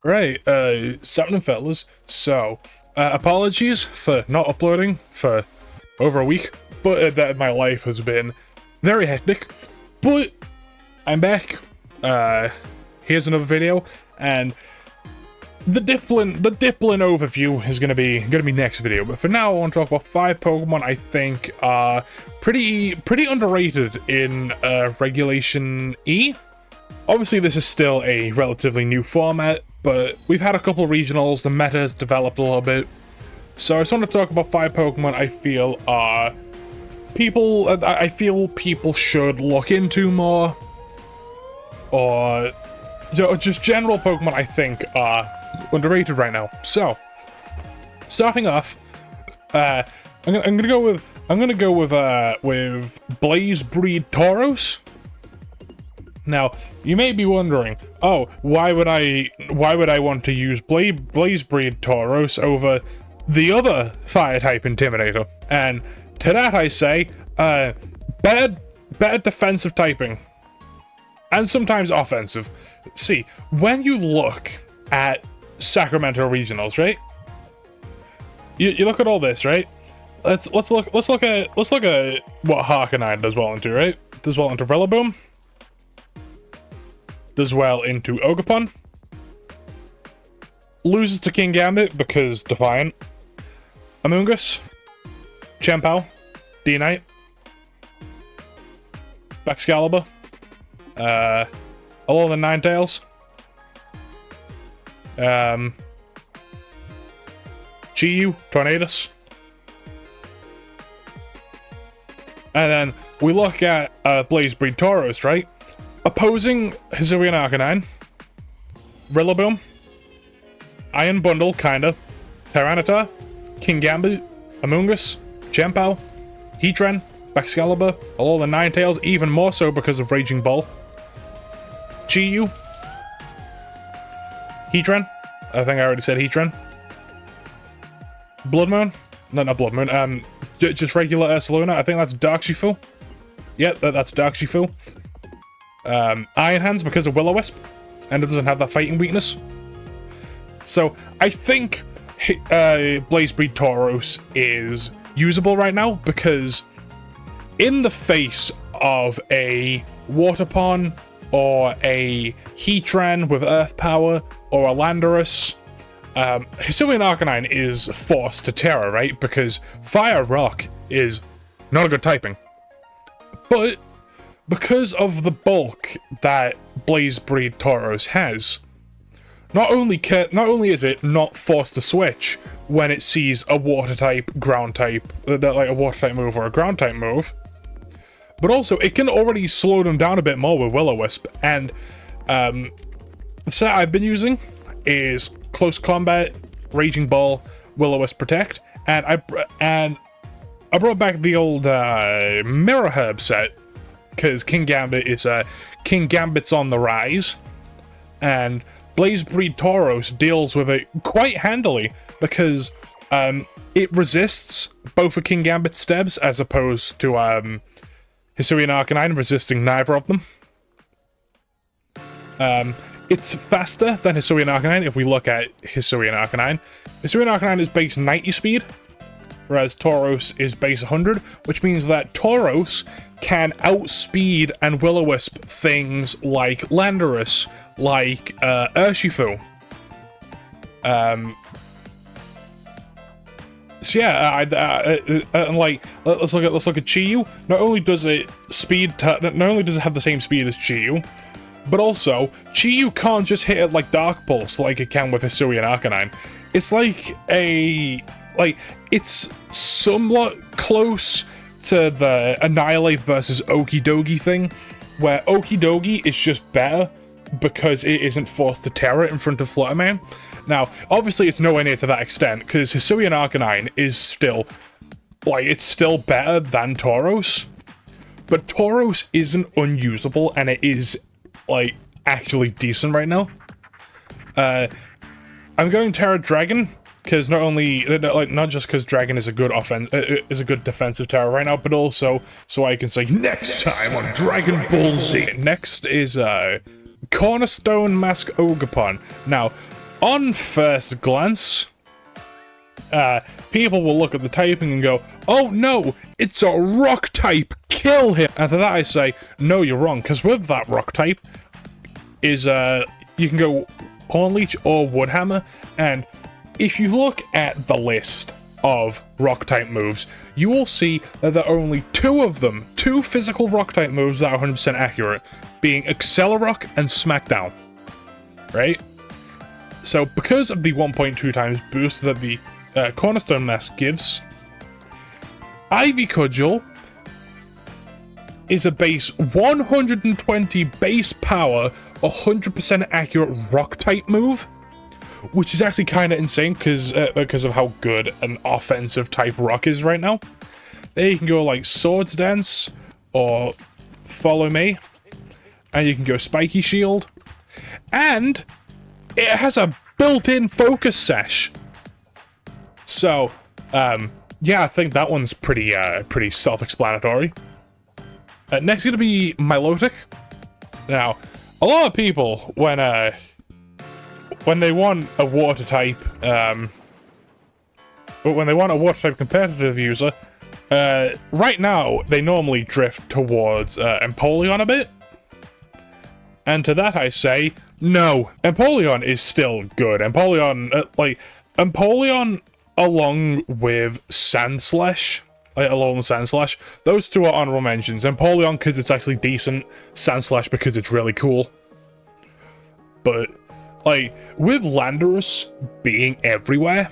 Right, Sapnin fellas. So, apologies for not uploading for over a week, but that my life has been very hectic. But I'm back. Here's another video, and the Diplin overview is gonna be next video. But for now, I want to talk about 5 Pokemon I think are pretty underrated in Regulation E. Obviously, this is still a relatively new format, but we've had a couple of regionals, the meta has developed a little bit. So I just want to talk about 5 Pokemon I feel are people should look into more, or just general Pokemon I think are underrated right now. So, starting off, I'm gonna go with Blaze Breed Tauros. Now, you may be wondering, oh, why would I want to use Blaze Breed Tauros over the other Fire-type Intimidator? And to that I say, better defensive typing. And sometimes offensive. See, when you look at Sacramento Regionals, right? You look at all this, right? Let's look at what Harkonine does well into, right? Does well into Rillaboom. Does well into Ogerpon. Loses to Kingambit because Defiant. Amoonguss. Chien-Pao. D-Knight. Baxcalibur. All the Ninetales. Chi-Yu. Tornadus. And then we look at Blaze Breed Tauros, right? Opposing Hisuian Arcanine, Rillaboom, Iron Bundle, kinda, Tyranitar, Kingambit, Amoonguss, Chien-Pao, Heatran, Baxcalibur, all the Ninetales, even more so because of Raging Ball, Chi-Yu, Heatran, I think I already said Heatran, Blood Moon, no, not Blood Moon, just regular Ursaluna, I think that's Darkshifu, yep, that's Darkshifu. Iron Hands because of Will-O-Wisp, and it doesn't have that fighting weakness. So I think Blaze Breed Tauros is usable right now because in the face of a Waterpon or a Heatran with Earth Power or a Landorus, Hisuian Arcanine is forced to Terra, right? Because Fire Rock is not a good typing. But because of the bulk that Blaze Breed Tauros has, not only is it not forced to switch when it sees a water type, ground type, like a water type move or a ground type move, but also it can already slow them down a bit more with Will-O-Wisp. And the set I've been using is Close Combat, Raging Ball, Will-O-Wisp Protect, and I brought back the old Mirror Herb set. Because Kingambit's on the rise, and Blaze Breed Tauros deals with it quite handily because it resists both of Kingambit's steps as opposed to Hisuian Arcanine resisting neither of them. It's faster than Hisuian Arcanine if we look at Hisuian Arcanine. Hisuian Arcanine is base 90 speed, whereas Tauros is base 100, which means that Tauros can outspeed and Will-O-Wisp things like Landorus, like Urshifu. So yeah, like let's look at Chi-Yu. Not only does it have the same speed as Chi-Yu, but also Chi-Yu can't just hit it like Dark Pulse like it can with Hisuian Arcanine. It's it's somewhat close to the Annihilate versus Okidogi thing, where Okidogi is just better because it isn't forced to Terra in front of Fluttermane. Now, obviously it's nowhere near to that extent, because Hisuian Arcanine is still, it's still better than Tauros, but Tauros isn't unusable, and it is, actually decent right now. I'm going Terra Dragon, because not just because Dragon is a good defensive Terra right now, but also so I can say next time on Dragon Ball Z. Next is Cornerstone Mask Ogerpon. Now, on first glance, people will look at the typing and go, oh no, it's a rock type, kill him. And to that I say, no, you're wrong, because with that rock type is, you can go Horn Leech or Woodhammer, and if you look at the list of rock type moves, you will see that there are only two of them, two physical rock type moves that are 100% accurate, being Accelerock and Smackdown, right? So because of the 1.2 times boost that the Cornerstone Mask gives, Ivy Cudgel is a base 120 base power, 100% accurate rock type move, which is actually kind of insane because of how good an offensive type rock is right now. There you can go like Swords Dance or Follow Me, and you can go Spiky Shield, and it has a built-in focus sesh. So, yeah, I think that one's pretty self-explanatory. Next is going to be Milotic. Now, a lot of people, when they want a water type, competitive user, right now, they normally drift towards Empoleon a bit. And to that I say, no. Empoleon is still good. Empoleon, Empoleon along with Sandslash, those two are honorable mentions. Empoleon because it's actually decent, Sandslash because it's really cool. But, like, with Landorus being everywhere,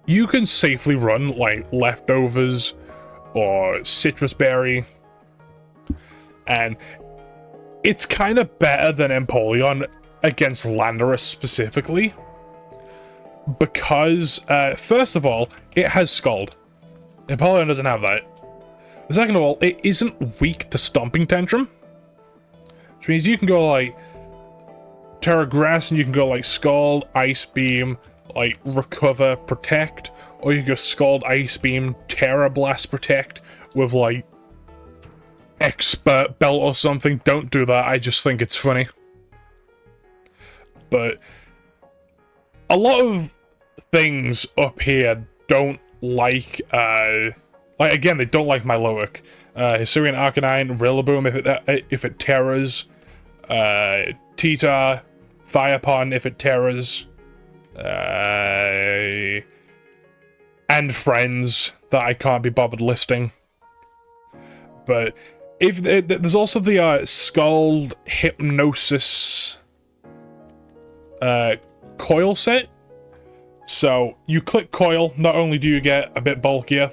you can safely run, like, Leftovers or Citrus Berry, and it's kind of better than Empoleon against Landorus specifically, because, first of all, it has Scald. Empoleon doesn't have that. Second of all, it isn't weak to Stomping Tantrum, which means you can go, like, Terra Grass, and you can go, like, Scald, Ice Beam, like, Recover, Protect, or you can go Scald, Ice Beam, Terra Blast, Protect, with, like, Expert Belt or something. Don't do that, I just think it's funny. But a lot of things up here don't like, again, they don't like Milotic. Hisuian Arcanine, Rillaboom if it terras, Tita, Firepon if it terras, and friends that I can't be bothered listing. But if there's also the Scald Hypnosis coil set. So you click coil, not only do you get a bit bulkier,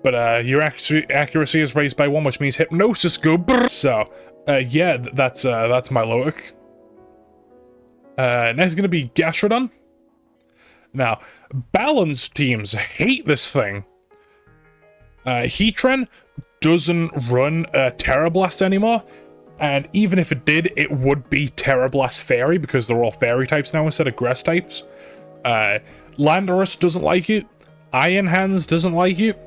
but your accuracy is raised by 1, which means Hypnosis go brr. So yeah, that's Milotic. Next is going to be Gastrodon. Now, balanced teams hate this thing. Heatran doesn't run Terra Blast anymore, and even if it did, it would be Terra Blast Fairy, because they're all Fairy types now instead of Grass types. Landorus doesn't like it. Iron Hands doesn't like it.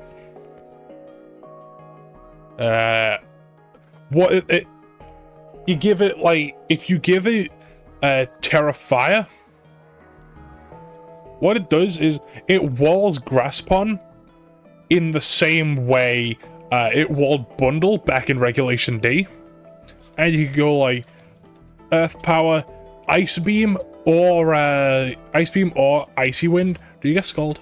You give it, like, if you give it Terra Fire, what it does is it walls Graspon in the same way it walled Bundle back in Regulation D. And you can go like Earth Power, Ice Beam, or Icy Wind. Do you get Scald?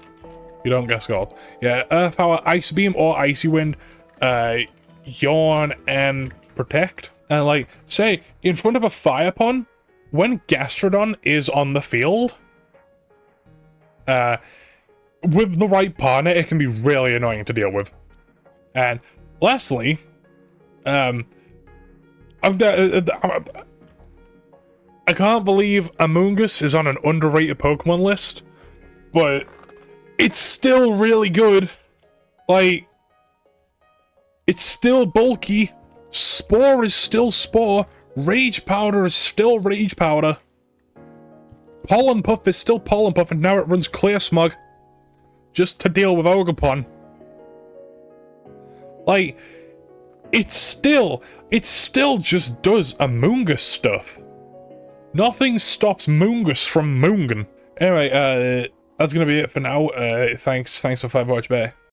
You don't get Scald. Yeah, Earth Power, Ice Beam, or Icy Wind, Yawn, and Protect. And like, say, in front of a Firepon, when Gastrodon is on the field, with the right partner, it can be really annoying to deal with. And lastly, I can't believe Amoonguss is on an underrated Pokemon list, but it's still really good. Like, it's still bulky, Spore is still Spore, Rage Powder is still Rage Powder, Pollen Puff is still Pollen Puff, and now it runs Clear Smog, just to deal with Ogerpon. Like, it still just does Amoonguss stuff. Nothing stops Moongus from moonging. Anyway, that's gonna be it for now. Thanks for 5 watch, bye.